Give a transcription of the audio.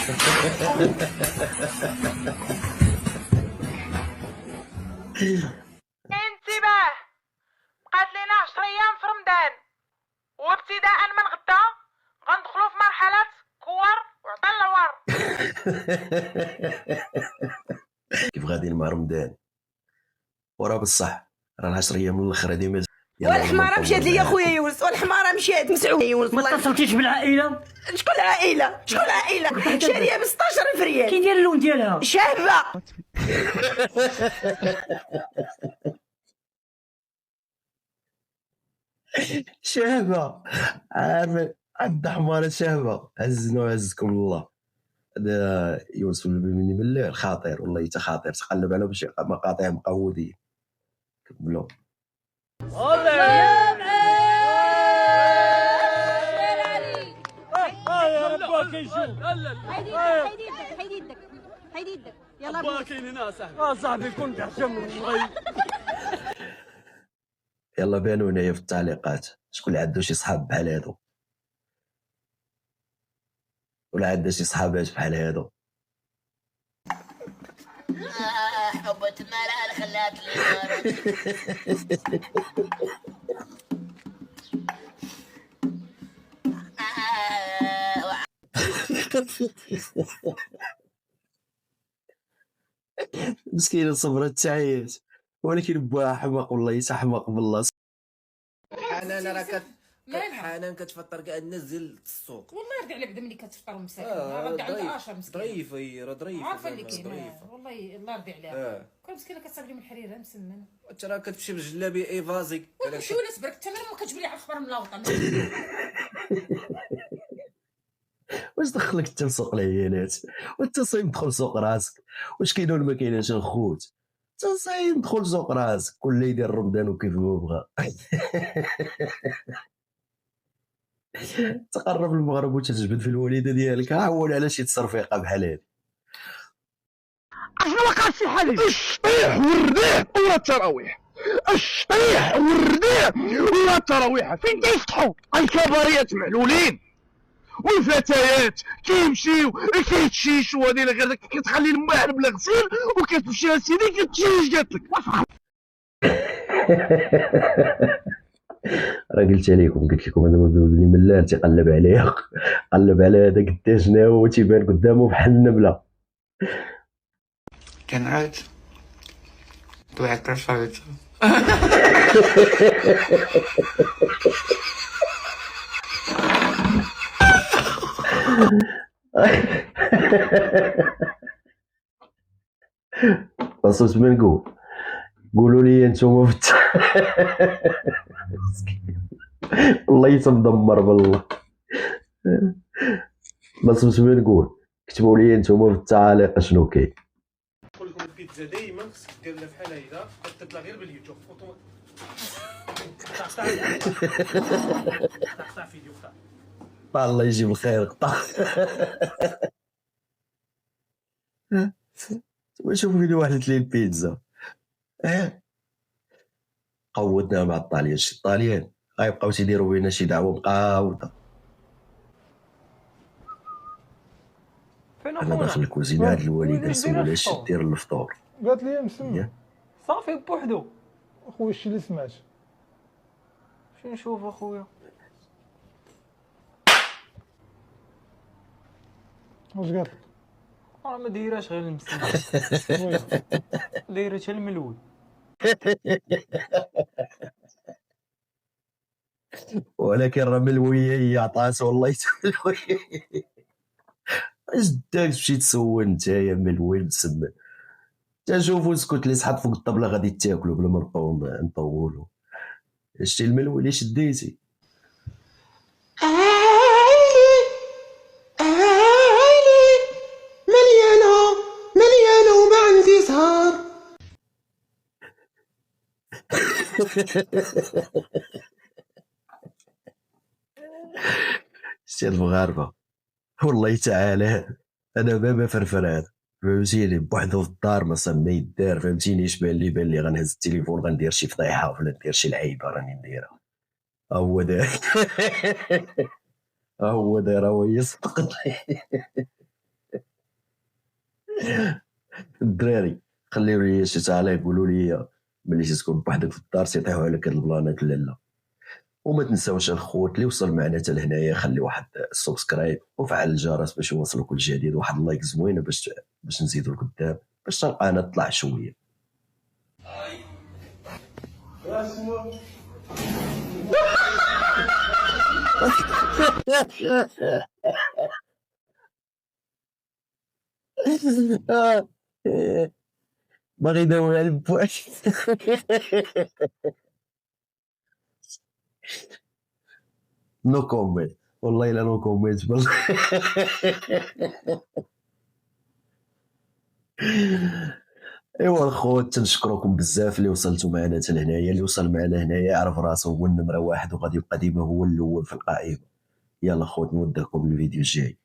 انتباه، بقات لينا 10 ايام في رمضان، وابتداء من غدا غندخلوا في مرحله كور وعطا النوار. كيف غاديين مع رمضان؟ وراه بصح راه 10 ايام من الاخر هادي مازال. والحماره مشات ليا خويا يونس، والحماره مشات مسعود يونس. ما اتصلتيش بالعائله؟ شكون العائله؟ شكون العائله؟ شاريه ب 16,000 ريال. كي داير اللون ديالها؟ شابه. شهبه، عارف عند حماره شهبه. عزنا وعزكم الله. هذا يوسف مني من الليل خاطر، والله حتى خاطر. تقلب على شي مقاطع مقودين كملوا. هيدي يدك يلا بينا. كاين هنا صاحبي كنت احسن من صغير. يلا بانوا هنايا في التعليقات شكون اللي عنده شي صحاب بحال هادو، ولا عنده شي صحابات بحال هادو. حبة المال خلات لي مسكينه صبرت تعيط، ولكن بوها حماق والله حتى حماق بالله. حنان راه حنان كتفطر كاع الناس ديال السوق. والله يرضي عليك ملي كتفطر مساكين، راه كاع عندها 10 مسكين. ظريفه هي راه ظريفه. عارفه اللي كاين والله الله يرضي عليها. كل مسكينه كتصاوب لي من الحريره مسمن. انت راه كتمشي بالجلابيه ايفازي. شو ولا تبرك انت ما كتجيب لي على الخبر من الوطن. واش دخلك انت لسوق العيالات؟ وانت صايم دخل سوق راسك. واش كاين ولا ما كايناش الخوت؟ انت صايم دخل سوق راسك، كل يدير رمضان وكيف هو بغا. تقرب للمغرب وتجبد في الوالده ديالك، عول على شي تصرفيقه بحال هادي. اشنو وقع في حالي؟ الشطيح والرديح ولا التراويح، الشطيح والرديح ولا التراويح. فين كيفتحوا الكباريات معلولين، والفتيات كيمشيو كيتشيشوا. هذه غير كتخلي الماء بلا غسيل وكتمشي اسيدي كتشيش. قالت لك راه قلت لكم هذا بلي ملال تيقلب عليه، قلب على هذا قداش شناهو تيبان قدامه بحال النمله. كنعاد طلعت رشايط. بصوت من نقول قولوا لي انتم والله تمدمر بالله. بصوت من نقول كتبوا لي انتم في التعاليق شنو كاين. نقول لكم البيتزا دائما خصك دير لها بحال هكذا، كتطلع غير باليوتيوب فوتو قطع فيديو قطع. الله يجيب الخير قطع. شوف فيديو واحد لي البيتزا قودنا مع الطاليان. شي الطاليان غيبقاو تيديروا بينا شي دعوه مقاوده. انا داخل الكوزينه هاد الوالده سولها اش دير الفطور، قالت لي مسمى صافي بوحدو. اخويا الشي اللي سمعت. شنو نشوف اخويا؟ واش قالت لك؟ راه ما دايراش غير المسلم، دايره حتى الملول. ولكن راه ملويه هي عطاس والله. اش داك تمشي تسول نتايا ملوي مسمن؟ تشوفوا سكوت اللي صحات فوق الطبله غادي تاكلوا بلا ما نبقاو نطولوا. شتي الملوي اللي شديتي مليانه وما عندي زهر. شتي المغاربه والله تعالى. انا بابا فرفر هذا فهمتيني بوحدو في الدار ما صاب ما يدار. فهمتيني اش بان لي غنهز التليفون غندير شي فضيحه ولا ندير شي لعيبه راني نديرها. هو داير هو داير هو يصدق. الدراري خليو لي شي تعليق، قولوا لي ملي تكون بوحدك في الدار تيطيحوا عليك هاد البلانات ولا لا. وما تنساوش الخوت اللي وصل معنا حتى لهنايا خلي واحد السبسكرايب وفعل الجرس باش يوصلوا كل جديد، واحد اللايك زوينه باش نزيدوا لقدام باش القناه تطلع شويه. باغي يداوي على بواحد. نو كومنت والله الا نو كومنت. ايوا الخوت تنشكركم بزاف اللي وصلتوا معنا حتى لهنايا. اللي وصل معنا هنايا يعرف راسو هو النمره واحد وغادي يبقى ديما هو الاول في القائمه. يلا خوت نودعكم الفيديو الجاي.